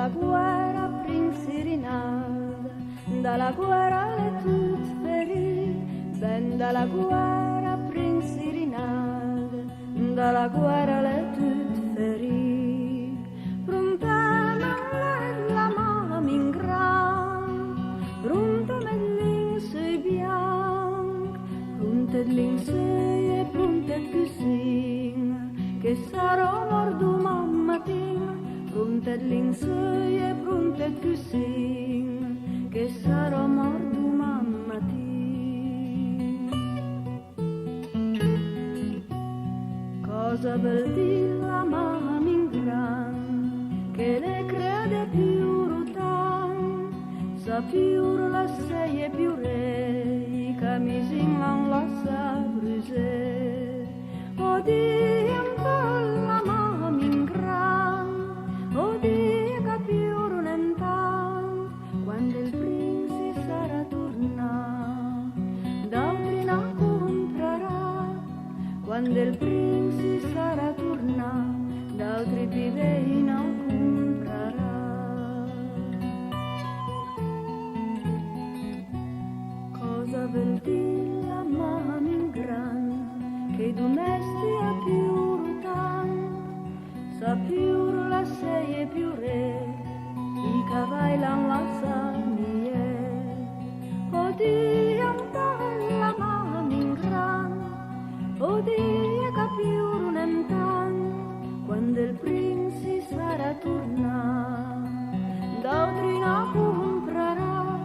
dalla guerra prinsi Rinaldo, dalla guerra le tut ferì, ben dalla guerra prinsi Rinaldo, dalla guerra le tut ferì. Pruntama la mam in gran, pruntama l'insui bianc, pruntet l'insui e pruntet cusin, che sarò mordu mammatin, pruntet l'insui e pruntet cusin, che sarò mordu mammatin. Cosa vuol dire la mamma in gran, che le crede più rutan, sa più la sei e più re, i camisin non la sa bruse. Oddio un po' la mamma in gran, oddio che più runentan, quando il prince sarà tornato, d'altri non comprerà, quando il prince sarà tornato, d'altri pidei non comprerà. Cosa vuol dire la mamma in gran, che i domesti ha più rutan, sa più la sei e più re, i cavalli la sa mie. Oddio un po' la mamma in gran, oddio che più runentan, quando il prince sarà tornato, d'altri non comprerà,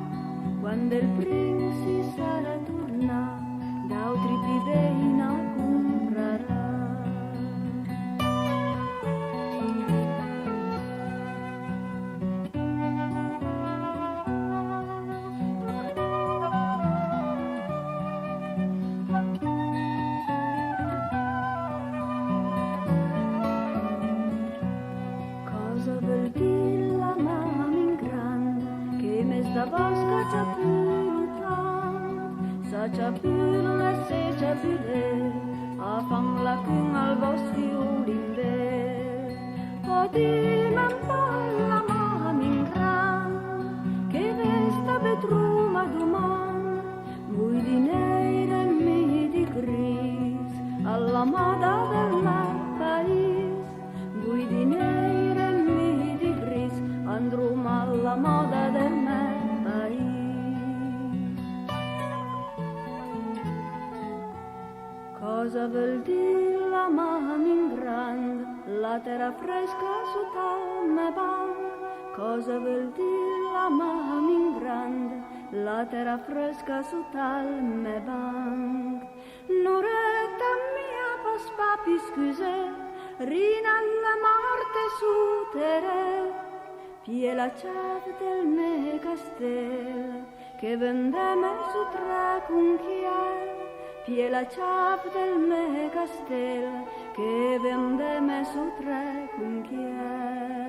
quando il prince sarà tornato, d'altri pidei non comprerà. Cosa vuol dire la mamma in grande, che mezza bosca c'ha più tanto, sa c'ha più la se c'ha più le, a fan la cun al bosco d'inver. Oddio un po' la mamma in grande, che vesta betruma duman, voi di nero e mi di gris, alla moda del mio paese, voi di nero e mi di gris, andrum alla moda del mio paese. Cosa vuol dire la mamma in grande, la terra fresca su tal me banc? Cosa vuol dire la mamma in grande, la terra fresca su tal me banc? Noretta mia pas papi scuse, rina la morte su terre, pie la ciave del me castel, che vendeme su tre cunchiel, pie la ciave del me castel, che vendeme su tre cunchiel.